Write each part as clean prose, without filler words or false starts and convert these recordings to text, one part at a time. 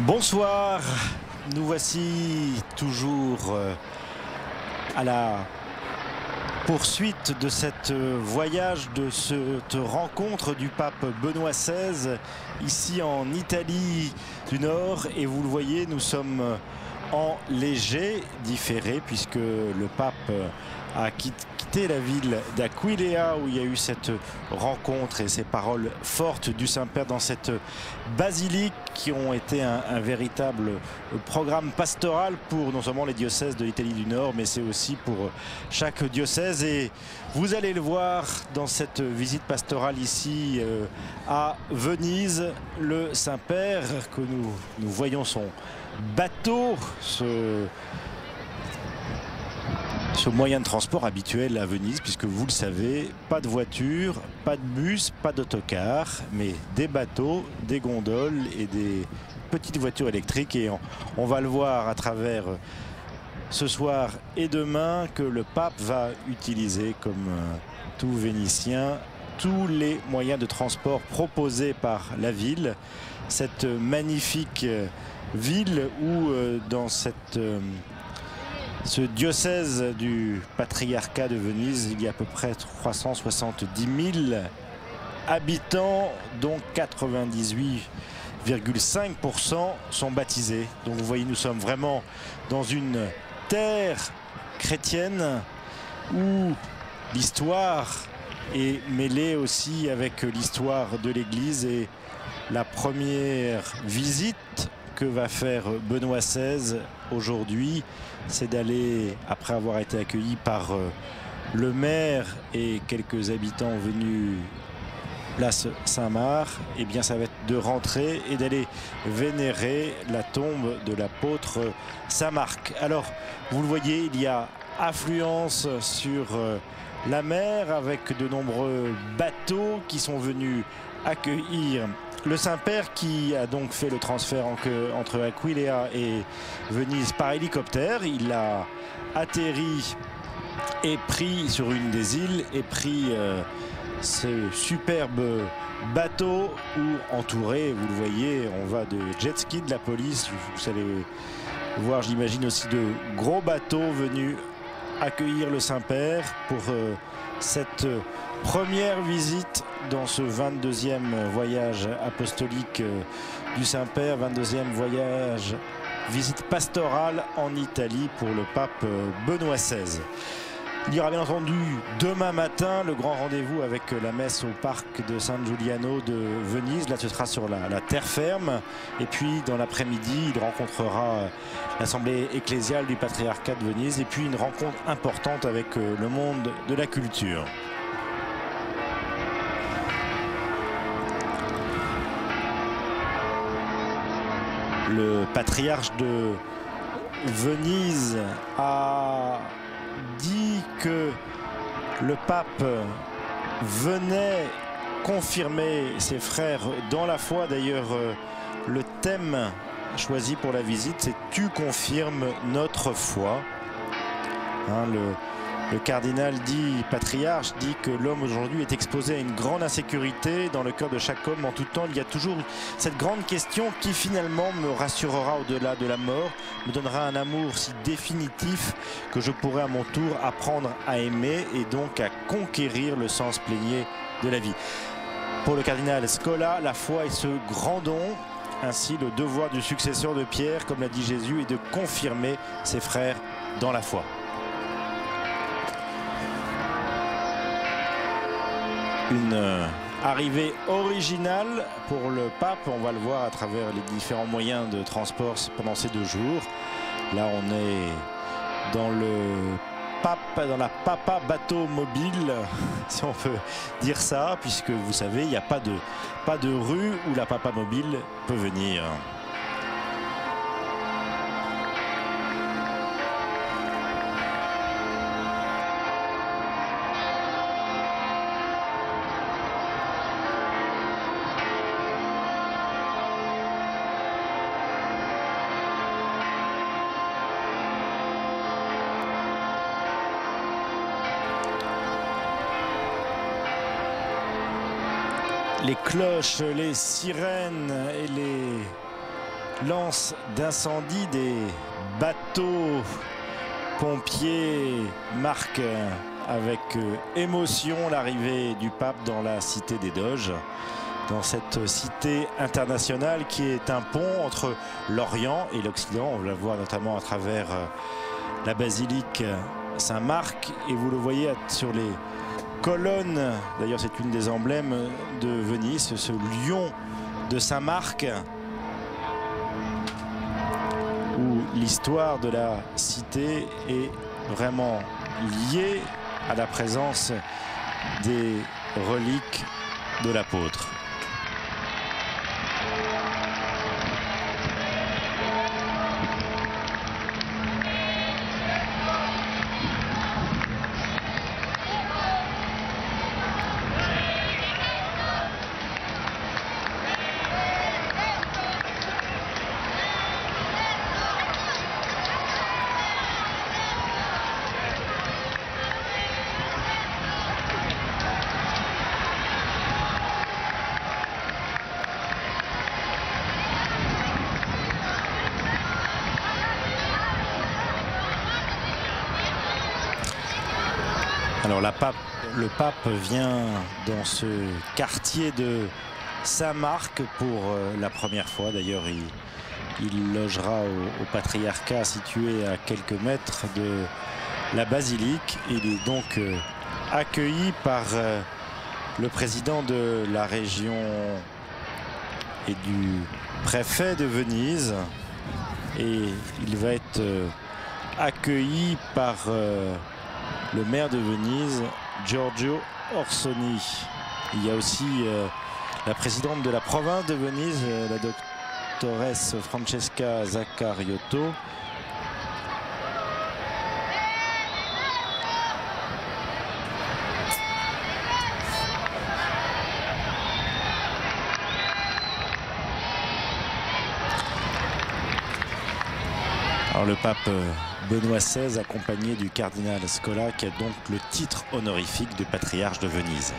Bonsoir, nous voici toujours à la poursuite de cette voyage, de cette rencontre du pape Benoît XVI ici en Italie du Nord. Et vous le voyez, nous sommes en léger différé puisque le pape a quitté la ville d'Aquileia où il y a eu cette rencontre et ces paroles fortes du Saint-Père dans cette basilique qui ont été un véritable programme pastoral pour non seulement les diocèses de l'Italie du Nord, mais c'est aussi pour chaque diocèse. Et vous allez le voir dans cette visite pastorale ici à Venise, le Saint-Père, que nous voyons son bateau, ce moyen de transport habituel à Venise, puisque vous le savez, pas de voiture, pas de bus, pas d'autocar, mais des bateaux, des gondoles et des petites voitures électriques. Et on va le voir à travers ce soir et demain que le pape va utiliser, comme tout Vénitien, tous les moyens de transport proposés par la ville. Cette magnifique ville où dans ce diocèse du patriarcat de Venise, il y a à peu près 370 000 habitants, dont 98,5% sont baptisés. Donc vous voyez, nous sommes vraiment dans une terre chrétienne où l'histoire est mêlée aussi avec l'histoire de l'Église. Et la première visite que va faire Benoît XVI aujourd'hui, c'est d'aller, après avoir été accueilli par le maire et quelques habitants venus place Saint-Marc, et bien ça va être de rentrer et d'aller vénérer la tombe de l'apôtre Saint Marc. Alors vous le voyez, il y a affluence sur la mer avec de nombreux bateaux qui sont venus accueillir le Saint-Père, qui a donc fait le transfert entre Aquileia et Venise par hélicoptère. Il a atterri et pris sur une des îles et pris ce superbe bateau où, entouré, vous le voyez, on va de jet ski de la police. Vous allez voir, j'imagine, aussi de gros bateaux venus accueillir le Saint-Père pour cette première visite dans ce 22e voyage apostolique du Saint-Père, 22e voyage, visite pastorale en Italie pour le pape Benoît XVI. Il y aura bien entendu demain matin le grand rendez-vous avec la messe au parc de San Giuliano de Venise. Là, ce sera sur la terre ferme. Et puis, dans l'après-midi, il rencontrera l'Assemblée ecclésiale du patriarcat de Venise. Et puis, une rencontre importante avec le monde de la culture. Le patriarche de Venise a dit que le pape venait confirmer ses frères dans la foi. D'ailleurs, le thème choisi pour la visite, c'est « Tu confirmes notre foi ». Le cardinal patriarche dit que l'homme aujourd'hui est exposé à une grande insécurité. Dans le cœur de chaque homme, en tout temps, il y a toujours cette grande question qui finalement me rassurera au-delà de la mort, me donnera un amour si définitif que je pourrai à mon tour apprendre à aimer et donc à conquérir le sens plénier de la vie. Pour le cardinal Scola, la foi est ce grand don. Ainsi, le devoir du successeur de Pierre, comme l'a dit Jésus, est de confirmer ses frères dans la foi. Une arrivée originale pour le pape, on va le voir à travers les différents moyens de transport pendant ces 2 jours. Là, on est dans la papa bateau mobile, si on peut dire ça, puisque vous savez, il n'y a pas de rue où la papa mobile peut venir. Les cloches, les sirènes et les lance d'incendie des bateaux pompiers marquent avec émotion l'arrivée du pape dans la cité des Doges, dans cette cité internationale qui est un pont entre l'Orient et l'Occident. On la voit notamment à travers la basilique Saint-Marc, et vous le voyez sur les colonnes. D'ailleurs, c'est une des emblèmes de Venise, ce lion de Saint-Marc, où l'histoire de la cité est vraiment liée à la présence des reliques de l'apôtre. Alors le pape vient dans ce quartier de Saint-Marc pour la première fois. D'ailleurs, il logera au patriarcat situé à quelques mètres de la basilique. Il est donc accueilli par le président de la région et du préfet de Venise. Et il va être accueilli par le maire de Venise, Giorgio Orsoni. Il y a aussi la présidente de la province de Venise, la doctoresse Francesca Zaccariotto. Alors le pape Benoît XVI, accompagné du cardinal Scola, qui a donc le titre honorifique de patriarche de Venise.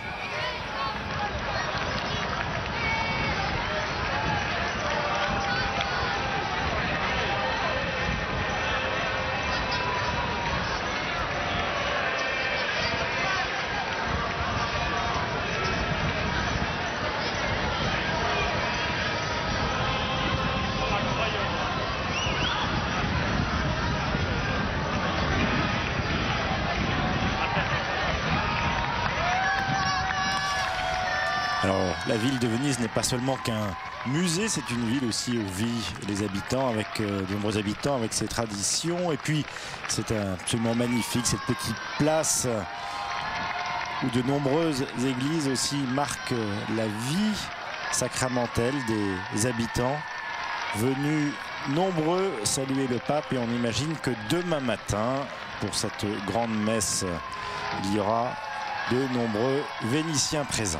Alors, la ville de Venise n'est pas seulement qu'un musée, c'est une ville aussi où vivent les habitants, avec de nombreux habitants, avec ses traditions. Et puis, c'est absolument magnifique, cette petite place où de nombreuses églises aussi marquent la vie sacramentelle des habitants, venus nombreux saluer le pape. Et on imagine que demain matin, pour cette grande messe, il y aura de nombreux Vénitiens présents.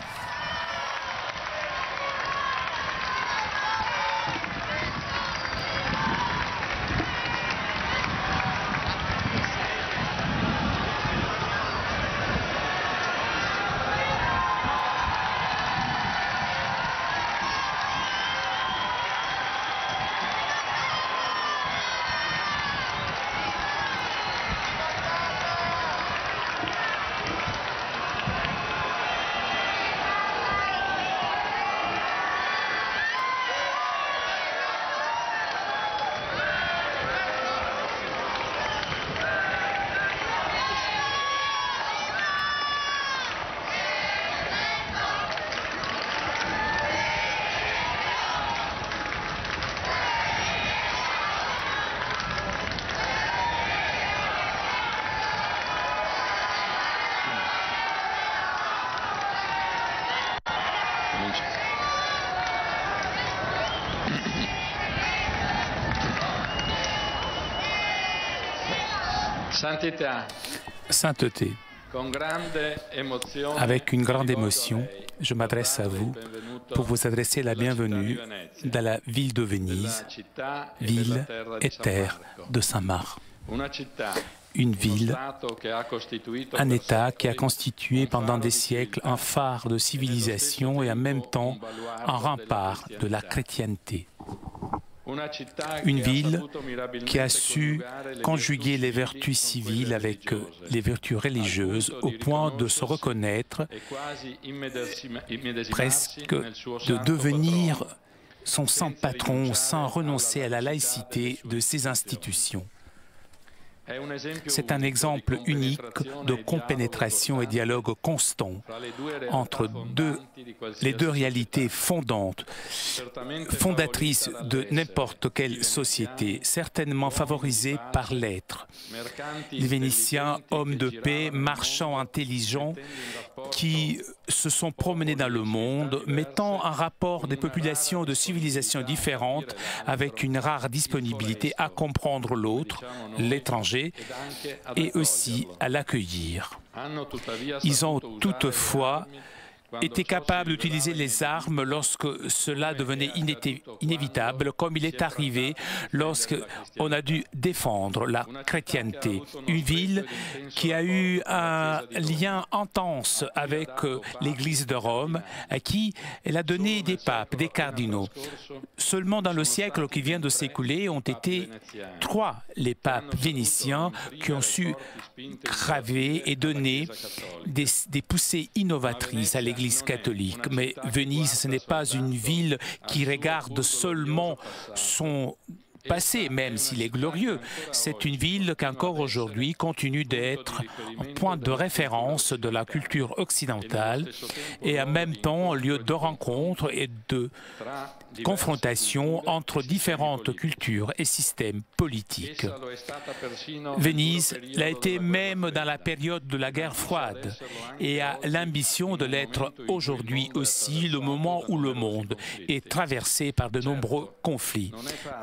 Sainteté, avec une grande émotion, je m'adresse à vous pour vous adresser la bienvenue dans la ville de Venise, ville et terre de Saint-Marc. Une ville, un État qui a constitué pendant des siècles un phare de civilisation et en même temps un rempart de la chrétienté. Une ville qui a su conjuguer les vertus civiles avec les vertus religieuses au point de se reconnaître, presque de devenir son saint patron sans renoncer à la laïcité de ses institutions. C'est un exemple unique de compénétration et dialogue constant entre les deux réalités fondatrices de n'importe quelle société, certainement favorisées par l'être. Les Vénitiens, hommes de paix, marchands intelligents, qui se sont promenés dans le monde, mettant en rapport des populations de civilisations différentes avec une rare disponibilité à comprendre l'autre, l'étranger, et aussi à l'accueillir. Ils ont toutefois été capables d'utiliser les armes lorsque cela devenait inévitable, comme il est arrivé lorsqu'on a dû défendre la chrétienté. Une ville qui a eu un lien intense avec l'Église de Rome, à qui elle a donné des papes, des cardinaux. Seulement dans le siècle qui vient de s'écouler, ont été 3 les papes vénitiens qui ont su graver et donner des poussées innovatrices à l'Église catholique. Mais Venise, ce n'est pas une ville qui regarde seulement son passé, même s'il est glorieux. C'est une ville qui encore aujourd'hui continue d'être un point de référence de la culture occidentale et en même temps lieu de rencontre et de confrontation entre différentes cultures et systèmes politiques. Venise l'a été même dans la période de la guerre froide et a l'ambition de l'être aujourd'hui aussi, le moment où le monde est traversé par de nombreux conflits.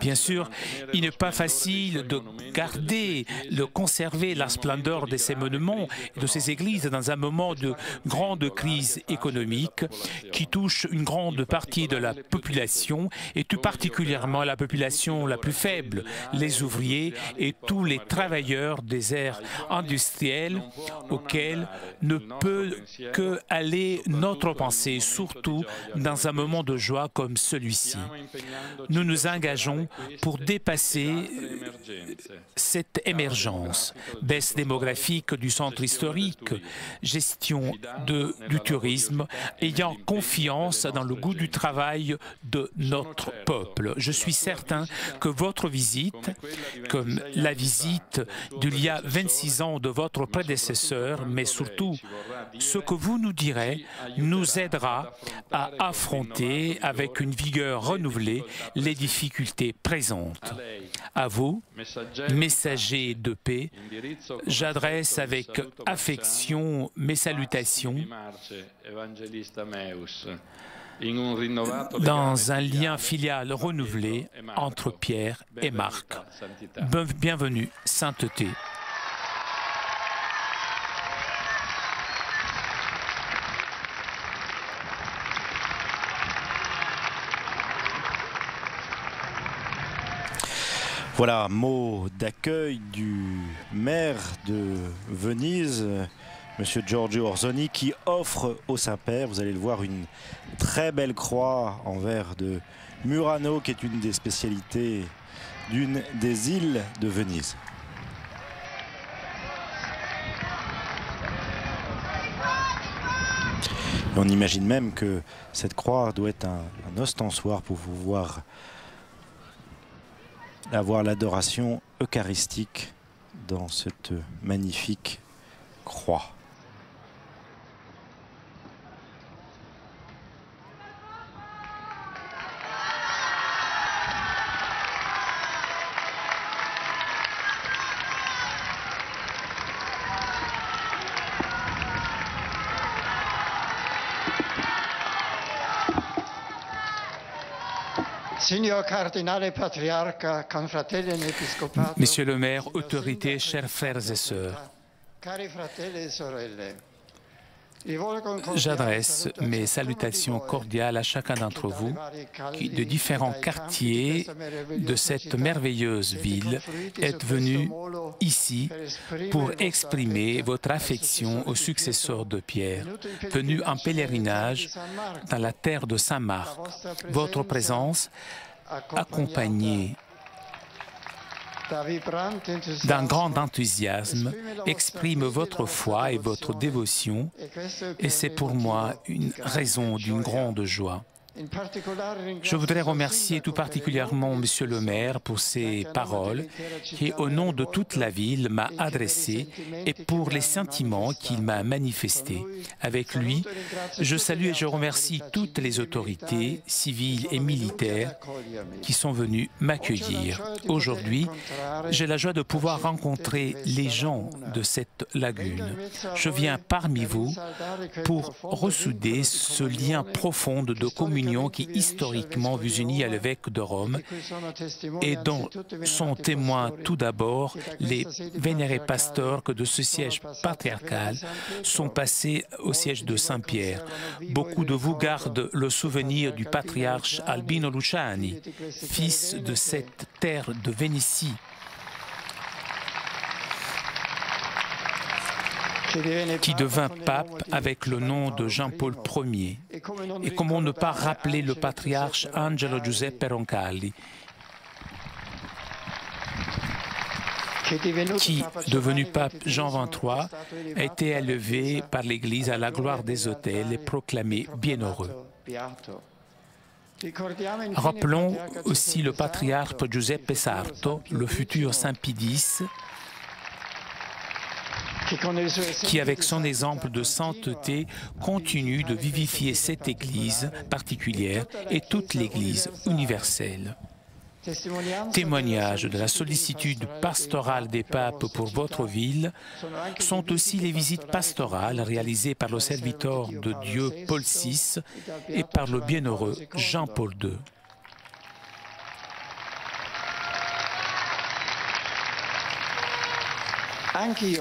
Bien sûr, il n'est pas facile de garder, de conserver la splendeur de ces monuments et de ces églises dans un moment de grande crise économique qui touche une grande partie de la population et tout particulièrement la population la plus faible, les ouvriers et tous les travailleurs des aires industrielles auxquels ne peut que aller notre pensée, surtout dans un moment de joie comme celui-ci. Nous nous engageons pour dépasser cette émergence, baisse démographique du centre historique, gestion du tourisme, ayant confiance dans le goût du travail de notre peuple. Je suis certain que votre visite, comme la visite d'il y a 26 ans de votre prédécesseur, mais surtout ce que vous nous direz, nous aidera à affronter avec une vigueur renouvelée les difficultés présentes. À vous, messagers de paix, j'adresse avec affection mes salutations dans un lien filial renouvelé entre Pierre et Marc. Bienvenue, sainteté. Voilà, mot d'accueil du maire de Venise, M. Giorgio Orsoni, qui offre au Saint-Père, vous allez le voir, une très belle croix en verre de Murano, qui est une des spécialités d'une des îles de Venise. Et on imagine même que cette croix doit être un ostensoir pour pouvoir avoir l'adoration eucharistique dans cette magnifique croix. Monsieur le maire, autorités, chers frères et sœurs, j'adresse mes salutations cordiales à chacun d'entre vous qui, de différents quartiers de cette merveilleuse ville, êtes venus ici pour exprimer votre affection au successeur de Pierre, venu en pèlerinage dans la terre de Saint-Marc. Votre présence accompagné d'un grand enthousiasme, exprime votre foi et votre dévotion, et c'est pour moi une raison d'une grande joie. Je voudrais remercier tout particulièrement Monsieur le maire pour ses paroles qui, au nom de toute la ville, m'a adressé et pour les sentiments qu'il m'a manifestés. Avec lui, je salue et je remercie toutes les autorités civiles et militaires qui sont venues m'accueillir. Aujourd'hui, j'ai la joie de pouvoir rencontrer les gens de cette lagune. Je viens parmi vous pour ressouder ce lien profond de communion qui historiquement vous unit à l'évêque de Rome et dont sont témoins tout d'abord les vénérés pasteurs que de ce siège patriarcal sont passés au siège de Saint-Pierre. Beaucoup de vous gardent le souvenir du patriarche Albino Luciani, fils de cette terre de Vénétie, qui devint pape avec le nom de Jean-Paul Ier. Et comment ne pas rappeler le patriarche Angelo Giuseppe Roncalli, qui, devenu pape Jean XXIII, a été élevé par l'Église à la gloire des autels et proclamé bienheureux. Rappelons aussi le patriarche Giuseppe Sarto, le futur Saint Pie X, qui, avec son exemple de sainteté, continue de vivifier cette Église particulière et toute l'Église universelle. Témoignage de la sollicitude pastorale des papes pour votre ville sont aussi les visites pastorales réalisées par le serviteur de Dieu Paul VI et par le bienheureux Jean-Paul II.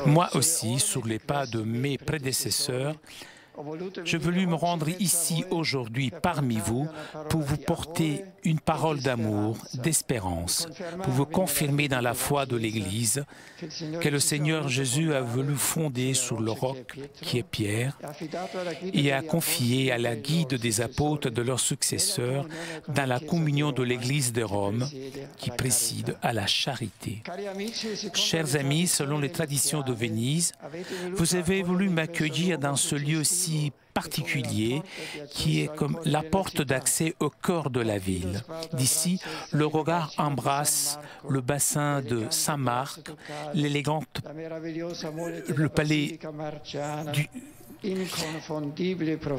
Moi aussi, sur les pas de mes prédécesseurs, je voulus me rendre ici aujourd'hui parmi vous pour vous porter une parole d'amour, d'espérance, pour vous confirmer dans la foi de l'Église que le Seigneur Jésus a voulu fonder sur le roc qui est Pierre et a confié à la guide des apôtres de leurs successeurs dans la communion de l'Église de Rome qui préside à la charité. Chers amis, selon les traditions de Venise, vous avez voulu m'accueillir dans ce lieu si particulier qui est comme la porte d'accès au cœur de la ville. D'ici, le regard embrasse le bassin de Saint-Marc, le palais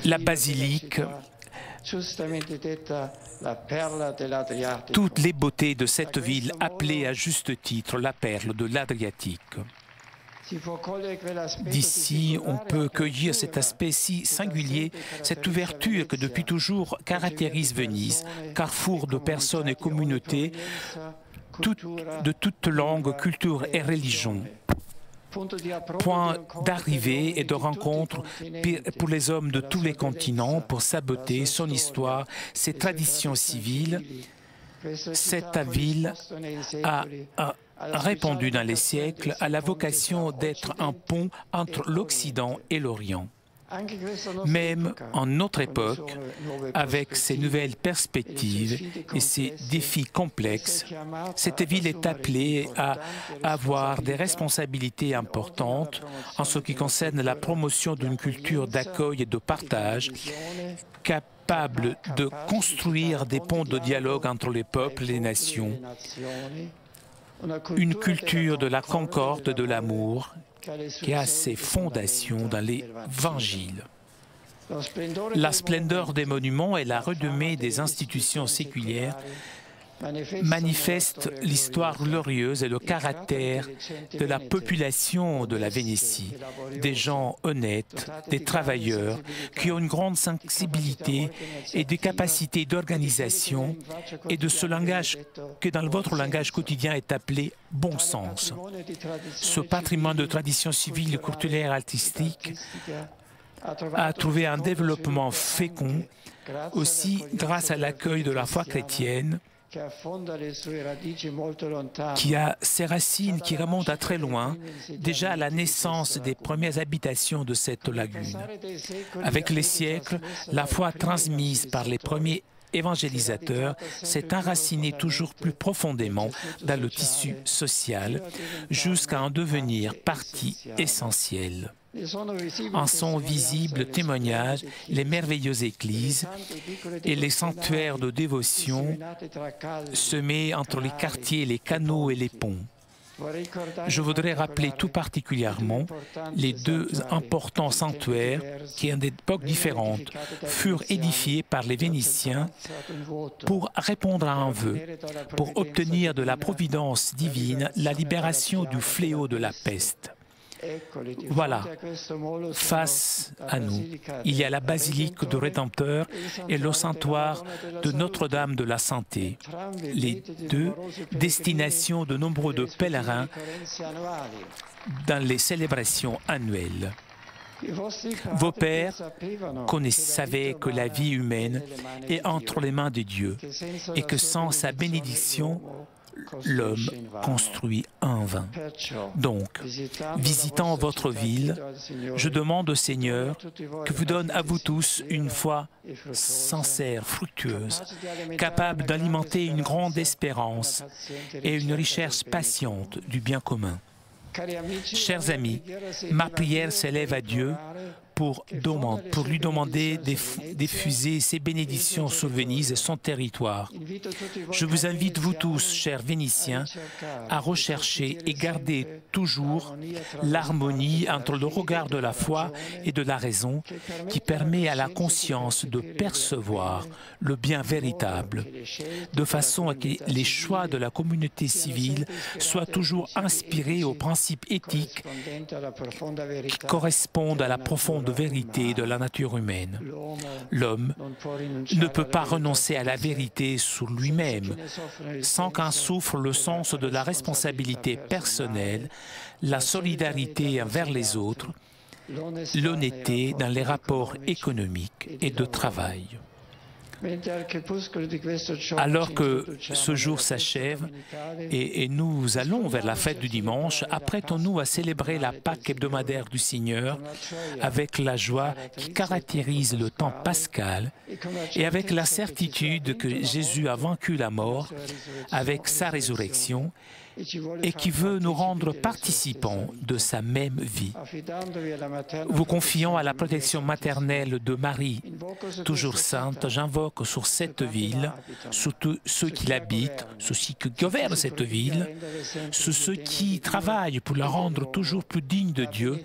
la basilique, toutes les beautés de cette ville appelée à juste titre la perle de l'Adriatique. D'ici, on peut cueillir cet aspect si singulier, cette ouverture que depuis toujours caractérise Venise, carrefour de personnes et communautés, de toutes langues, cultures et religions. Point d'arrivée et de rencontre pour les hommes de tous les continents, pour sa beauté, son histoire, ses traditions civiles. Cette ville a répondu dans les siècles à la vocation d'être un pont entre l'Occident et l'Orient. Même en notre époque, avec ses nouvelles perspectives et ses défis complexes, cette ville est appelée à avoir des responsabilités importantes en ce qui concerne la promotion d'une culture d'accueil et de partage capable de construire des ponts de dialogue entre les peuples et les nations, une culture de la concorde et de l'amour qui a ses fondations dans l'Évangile. La splendeur des monuments et la renommée des institutions séculières manifestent l'histoire glorieuse et le caractère de la population de la Vénétie, des gens honnêtes, des travailleurs qui ont une grande sensibilité et des capacités d'organisation et de ce langage que dans votre langage quotidien est appelé bon sens. Ce patrimoine de tradition civile, culturelle et artistique a trouvé un développement fécond aussi grâce à l'accueil de la foi chrétienne qui a ses racines qui remontent à très loin, déjà à la naissance des premières habitations de cette lagune. Avec les siècles, la foi transmise par les premiers évangélisateur s'est enraciné toujours plus profondément dans le tissu social jusqu'à en devenir partie essentielle. En sont visibles témoignages les merveilleuses églises et les sanctuaires de dévotion semés entre les quartiers, les canaux et les ponts. Je voudrais rappeler tout particulièrement les deux importants sanctuaires qui, à des époques différentes, furent édifiés par les Vénitiens pour répondre à un vœu, pour obtenir de la providence divine la libération du fléau de la peste. Voilà, face à nous, il y a la basilique du Rédempteur et le sanctuaire de Notre-Dame de la Santé, les deux destinations de nombreux de pèlerins dans les célébrations annuelles. Vos pères savaient que la vie humaine est entre les mains de Dieu et que sans sa bénédiction, l'homme construit en vain. Donc, visitant votre ville, je demande au Seigneur que vous donne à vous tous une foi sincère, fructueuse, capable d'alimenter une grande espérance et une recherche patiente du bien commun. Chers amis, ma prière s'élève à Dieu pour lui demander d'effuser ses bénédictions sur Venise et son territoire. Je vous invite, vous tous, chers Vénitiens, à rechercher et garder toujours l'harmonie entre le regard de la foi et de la raison qui permet à la conscience de percevoir le bien véritable, de façon à que les choix de la communauté civile soient toujours inspirés aux principes éthiques qui correspondent à la profonde vérité de la nature humaine. L'homme ne peut pas renoncer à la vérité sur lui-même sans qu'en souffre le sens de la responsabilité personnelle, la solidarité envers les autres, l'honnêteté dans les rapports économiques et de travail. Alors que ce jour s'achève et nous allons vers la fête du dimanche, apprêtons-nous à célébrer la Pâque hebdomadaire du Seigneur avec la joie qui caractérise le temps pascal et avec la certitude que Jésus a vaincu la mort avec sa résurrection et qui veut nous rendre participants de sa même vie. Vous confiant à la protection maternelle de Marie, toujours sainte, j'invoque sur cette ville, sur tous ceux qui l'habitent, sur ceux qui gouvernent cette ville, sur ceux qui travaillent pour la rendre toujours plus digne de Dieu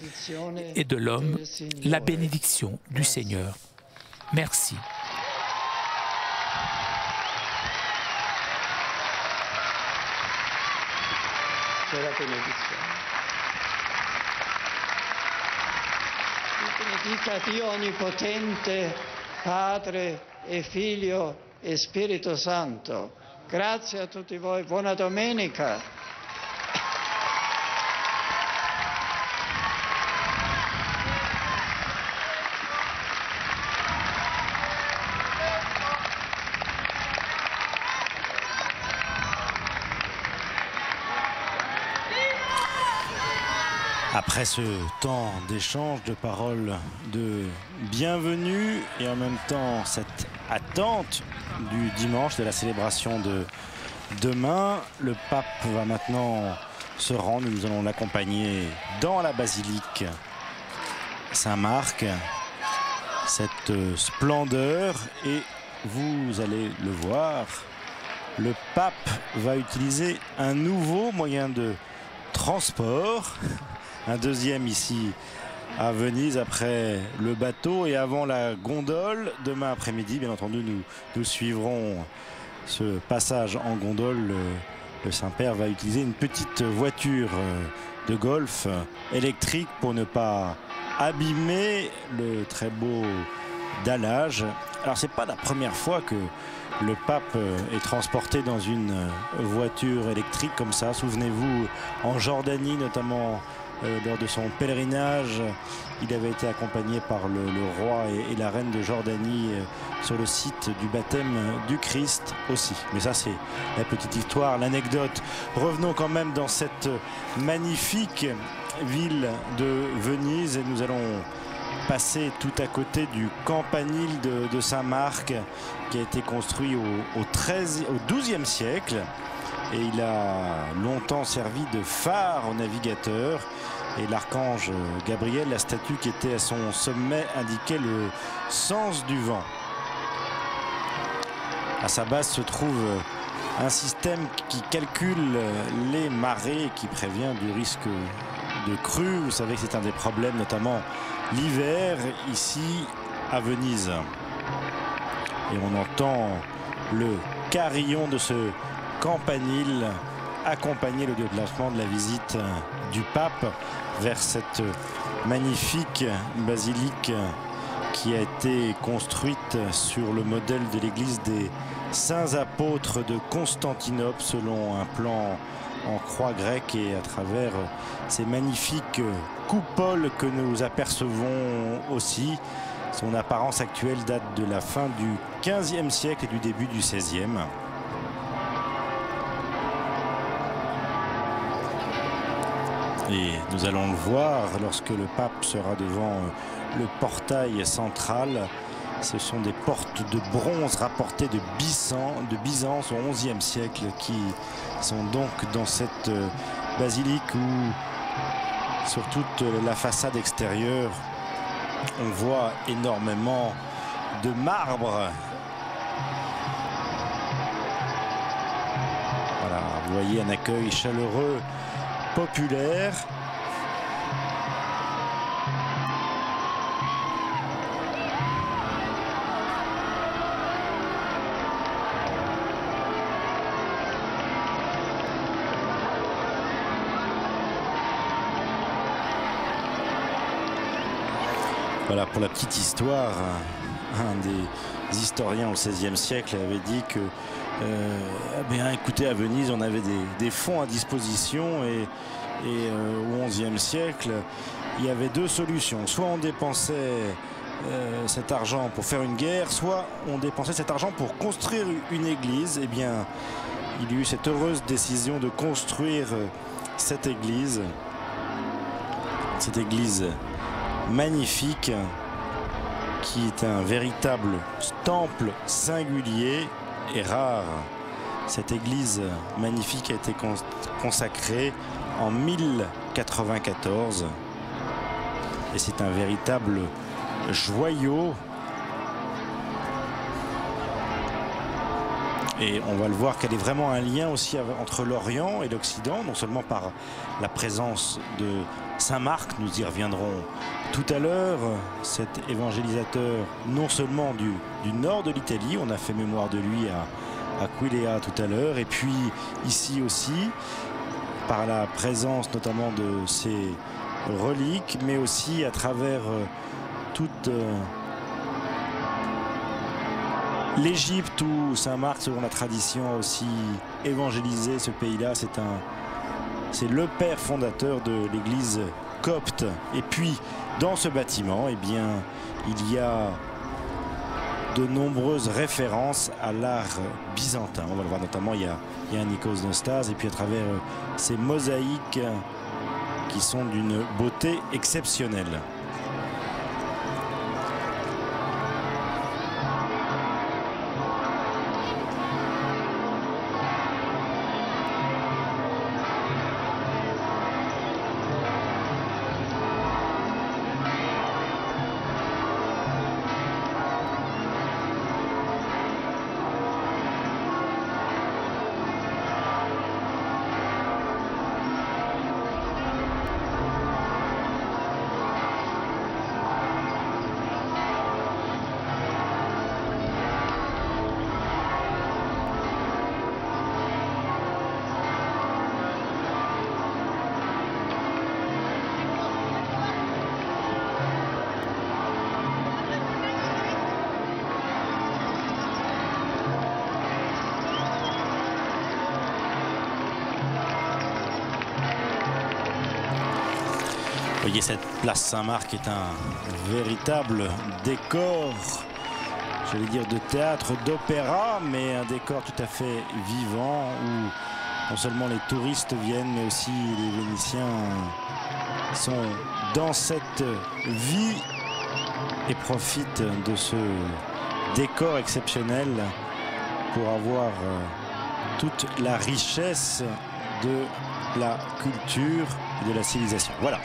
et de l'homme, la bénédiction du Seigneur. Merci. La benedizione. Benedica Dio Onnipotente, Padre e Figlio e Spirito Santo. Grazie a tutti voi, buona domenica. Après ce temps d'échange, de paroles de bienvenue et en même temps cette attente du dimanche, de la célébration de demain, le pape va maintenant se rendre. Nous allons l'accompagner dans la basilique Saint-Marc. Cette splendeur, et vous allez le voir, le pape va utiliser un nouveau moyen de transport. Un deuxième ici à Venise après le bateau et avant la gondole. Demain après-midi, bien entendu, nous suivrons ce passage en gondole. Le Saint-Père va utiliser une petite voiture de golf électrique pour ne pas abîmer le très beau dallage. Alors c'est pas la première fois que le pape est transporté dans une voiture électrique comme ça. Souvenez-vous, en Jordanie notamment, lors de son pèlerinage, il avait été accompagné par le roi et la reine de Jordanie sur le site du baptême du Christ aussi. Mais ça, c'est la petite histoire, l'anecdote. Revenons quand même dans cette magnifique ville de Venise et nous allons passer tout à côté du campanile de Saint-Marc qui a été construit au XIIe siècle. Et il a longtemps servi de phare aux navigateurs. Et l'archange Gabriel, la statue qui était à son sommet, indiquait le sens du vent. À sa base se trouve un système qui calcule les marées et qui prévient du risque de crue. Vous savez que c'est un des problèmes, notamment l'hiver, ici à Venise. Et on entend le carillon de ce campanile accompagner le déplacement de la visite du pape vers cette magnifique basilique qui a été construite sur le modèle de l'église des Saints Apôtres de Constantinople selon un plan en croix grecque et à travers ces magnifiques coupoles que nous apercevons aussi. Son apparence actuelle date de la fin du XVe siècle et du début du XVIe. Et nous allons le voir lorsque le pape sera devant le portail central. Ce sont des portes de bronze rapportées de Byzance au XIe siècle qui sont donc dans cette basilique où sur toute la façade extérieure on voit énormément de marbre. Voilà, vous voyez un accueil chaleureux, populaire. Voilà, pour la petite histoire, un des historiens au XVIe siècle avait dit que écoutez, à Venise on avait des fonds à disposition et au XIe siècle il y avait deux solutions. Soit on dépensait cet argent pour faire une guerre, soit on dépensait cet argent pour construire une église. Eh bien, il y a eu cette heureuse décision de construire cette église magnifique qui est un véritable temple singulier et rare. Cette église magnifique a été consacrée en 1094 et c'est un véritable joyau. Et on va le voir qu'elle est vraiment un lien aussi entre l'Orient et l'Occident, non seulement par la présence de Saint-Marc, nous y reviendrons tout à l'heure, cet évangélisateur non seulement du nord de l'Italie, on a fait mémoire de lui à Aquileia tout à l'heure, et puis ici aussi, par la présence notamment de ses reliques, mais aussi à travers toute l'Égypte où Saint-Marc, selon la tradition, a aussi évangélisé ce pays-là. C'est le père fondateur de l'église copte. Et puis, dans ce bâtiment, eh bien, il y a de nombreuses références à l'art byzantin. On va le voir notamment, il y a un iconostase, et puis à travers ces mosaïques qui sont d'une beauté exceptionnelle. Vous voyez, cette place Saint-Marc est un véritable décor, j'allais dire de théâtre, d'opéra, mais un décor tout à fait vivant où non seulement les touristes viennent, mais aussi les Vénitiens sont dans cette vie et profite de ce décor exceptionnel pour avoir toute la richesse de la culture et de la civilisation. Voilà,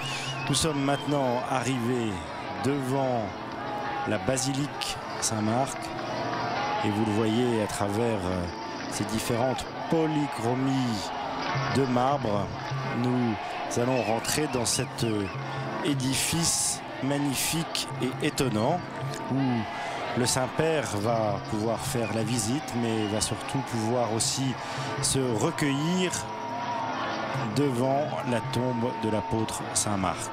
nous sommes maintenant arrivés devant la basilique Saint-Marc et vous le voyez à travers ces différentes polychromies de marbre. Nous allons rentrer dans cet édifice magnifique et étonnant où le Saint-Père va pouvoir faire la visite, mais va surtout pouvoir aussi se recueillir devant la tombe de l'apôtre Saint-Marc.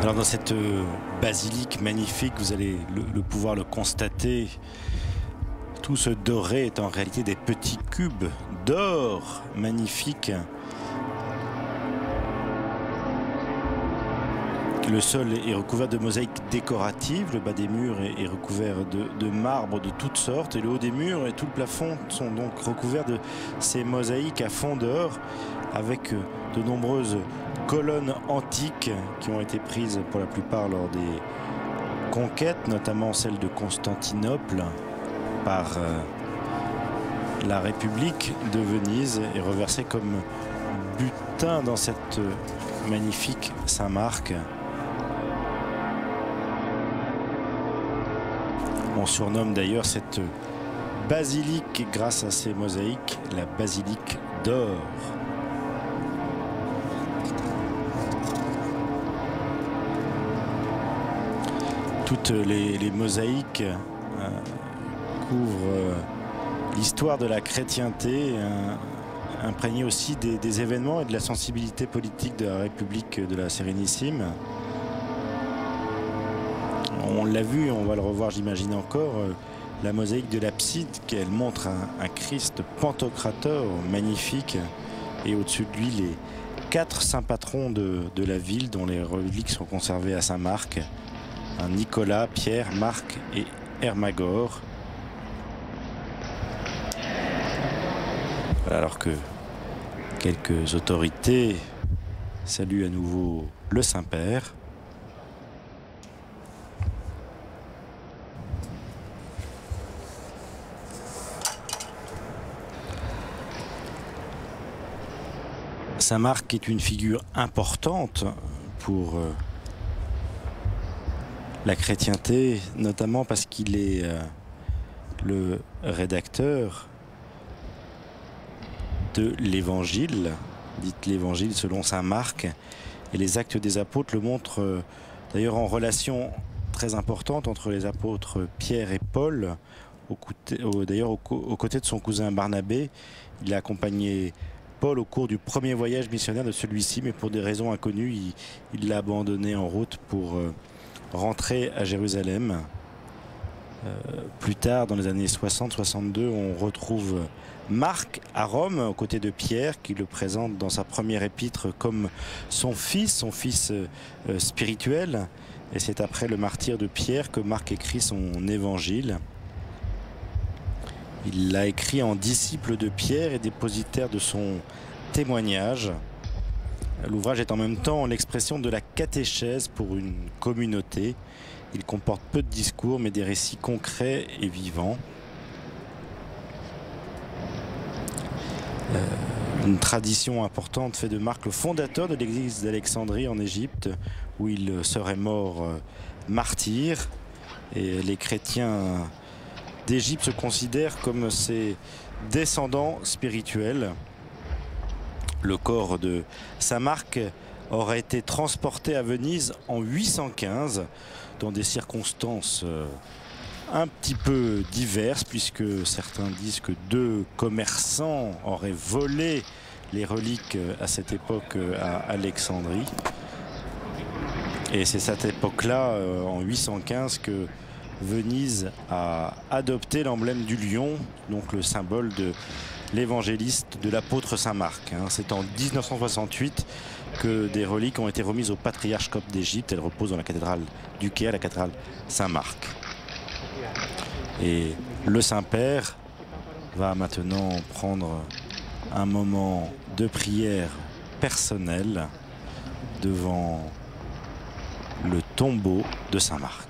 Alors dans cette basilique magnifique, vous allez pouvoir le constater, tout ce doré est en réalité des petits cubes d'or magnifiques. Le sol est recouvert de mosaïques décoratives, le bas des murs est recouvert de marbre de toutes sortes et le haut des murs et tout le plafond sont donc recouverts de ces mosaïques à fond d'or avec de nombreuses colonnes antiques qui ont été prises pour la plupart lors des conquêtes, notamment celle de Constantinople par la République de Venise et reversées comme butin dans cette magnifique Saint-Marc. On surnomme d'ailleurs cette basilique, grâce à ces mosaïques, la basilique d'or. Toutes les mosaïques couvrent l'histoire de la chrétienté, imprégnées aussi des événements et de la sensibilité politique de la République de la Sérénissime. On l'a vu, on va le revoir j'imagine encore, la mosaïque de l'abside, qu'elle montre un Christ pantocrator magnifique et au-dessus de lui les 4 saints patrons de la ville dont les reliques sont conservées à Saint-Marc. Nicolas, Pierre, Marc et Hermagore. Voilà, alors que quelques autorités saluent à nouveau le Saint-Père. Saint-Marc est une figure importante pour la chrétienté, notamment parce qu'il est le rédacteur de l'Évangile, dit l'Évangile selon saint Marc, et les Actes des Apôtres le montrent d'ailleurs en relation très importante entre les apôtres Pierre et Paul, d'ailleurs aux côtés de son cousin Barnabé. Il a accompagné Paul au cours du premier voyage missionnaire de celui-ci, mais pour des raisons inconnues, il l'a abandonné en route pour rentrer à Jérusalem. Plus tard, dans les années 60-62, on retrouve Marc à Rome, aux côtés de Pierre, qui le présente dans sa première épître comme son fils spirituel. Et c'est après le martyre de Pierre que Marc écrit son évangile. Il l'a écrit en disciple de Pierre et dépositaire de son témoignage. L'ouvrage est en même temps l'expression de la catéchèse pour une communauté. Il comporte peu de discours, mais des récits concrets et vivants. Une tradition importante fait de Marc le fondateur de l'église d'Alexandrie en Égypte, où il serait mort martyr. Et les chrétiens d'Égypte se considèrent comme ses descendants spirituels. Le corps de saint Marc aurait été transporté à Venise en 815 dans des circonstances un petit peu diverses, puisque certains disent que 2 commerçants auraient volé les reliques à cette époque à Alexandrie. Et c'est cette époque-là, en 815, que Venise a adopté l'emblème du lion, donc le symbole de l'évangéliste, de l'apôtre Saint Marc. C'est en 1968 que des reliques ont été remises au patriarche copte d'Égypte. Elles reposent dans la cathédrale du Caire, la cathédrale Saint-Marc. Et le Saint-Père va maintenant prendre un moment de prière personnelle devant le tombeau de Saint-Marc.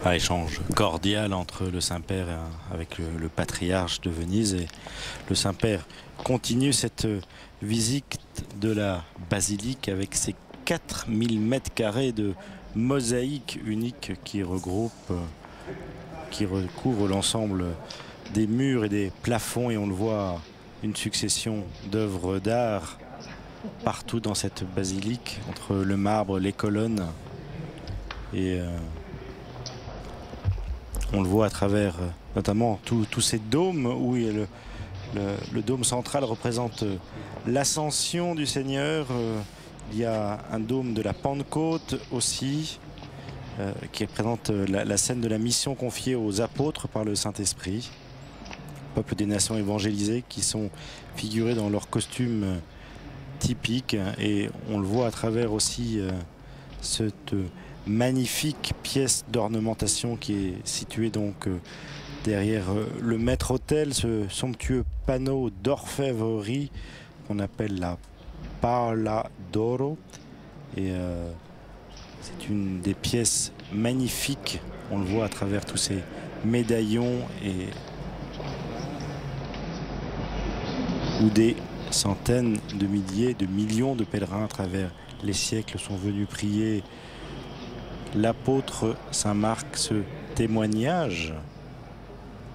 Un échange cordial entre le Saint-Père avec le patriarche de Venise, et le Saint-Père continue cette visite de la basilique avec ses 4000 mètres carrés de mosaïque unique qui recouvrent l'ensemble des murs et des plafonds, et on le voit, une succession d'œuvres d'art partout dans cette basilique, entre le marbre, les colonnes, et on le voit à travers notamment tous ces dômes où le dôme central représente l'ascension du Seigneur. Il y a un dôme de la Pentecôte aussi qui représente la scène de la mission confiée aux apôtres par le Saint-Esprit. Peuple des nations évangélisées qui sont figurés dans leurs costumes typiques, et on le voit à travers aussi cette magnifique pièce d'ornementation qui est située donc derrière le maître-autel, ce somptueux panneau d'orfèvrerie qu'on appelle la Pala d'Oro, et c'est une des pièces magnifiques. On le voit à travers tous ces médaillons, et où des centaines de milliers, de millions de pèlerins à travers les siècles sont venus prier l'apôtre Saint Marc, ce témoignage,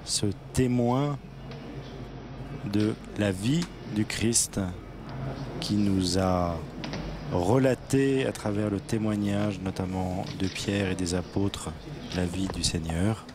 ce témoin de la vie du Christ qui nous a relaté à travers le témoignage notamment de Pierre et des apôtres la vie du Seigneur.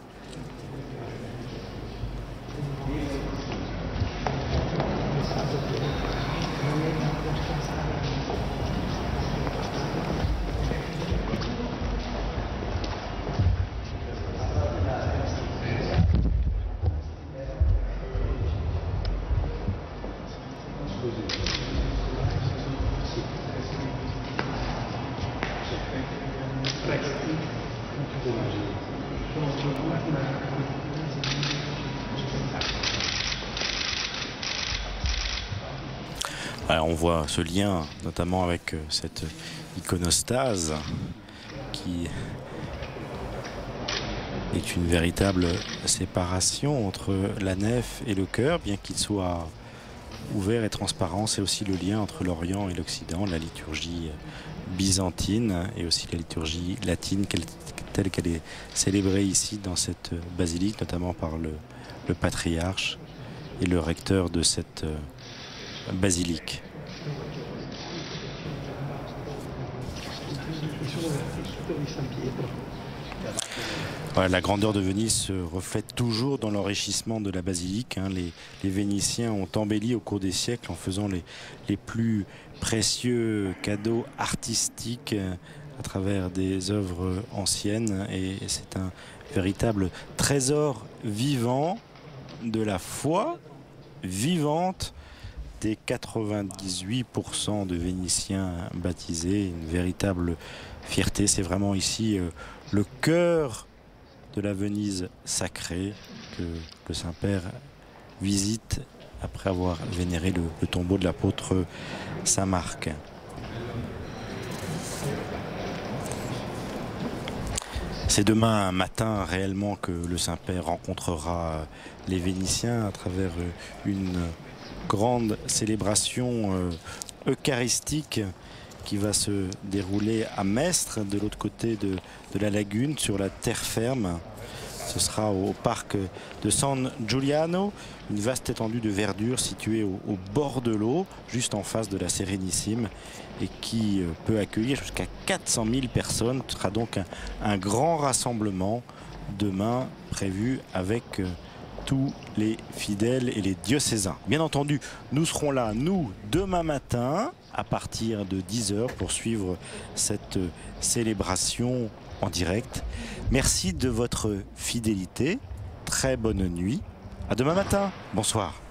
Alors on voit ce lien notamment avec cette iconostase qui est une véritable séparation entre la nef et le chœur, bien qu'il soit ouvert et transparent. C'est aussi le lien entre l'Orient et l'Occident, la liturgie byzantine et aussi la liturgie latine telle qu'elle est célébrée ici dans cette basilique, notamment par le patriarche et le recteur de cette basilique. Voilà, la grandeur de Venise se reflète toujours dans l'enrichissement de la basilique. Les Vénitiens ont embelli au cours des siècles en faisant les plus précieux cadeaux artistiques à travers des œuvres anciennes. Et c'est un véritable trésor vivant de la foi vivante des 98% de Vénitiens baptisés. Une véritable fierté. C'est vraiment ici le cœur de la Venise sacrée que le Saint-Père visite après avoir vénéré le tombeau de l'apôtre Saint Marc. C'est demain matin réellement que le Saint-Père rencontrera les Vénitiens à travers une grande célébration eucharistique qui va se dérouler à Mestre, de l'autre côté de la lagune, sur la terre ferme. Ce sera au parc de San Giuliano, une vaste étendue de verdure située au bord de l'eau, juste en face de la Sérénissime, et qui peut accueillir jusqu'à 400 000 personnes. Ce sera donc un grand rassemblement demain prévu avec tous les fidèles et les diocésains. Bien entendu, nous serons là, nous, demain matin, à partir de 10 h pour suivre cette célébration en direct. Merci de votre fidélité. Très bonne nuit. À demain matin. Bonsoir.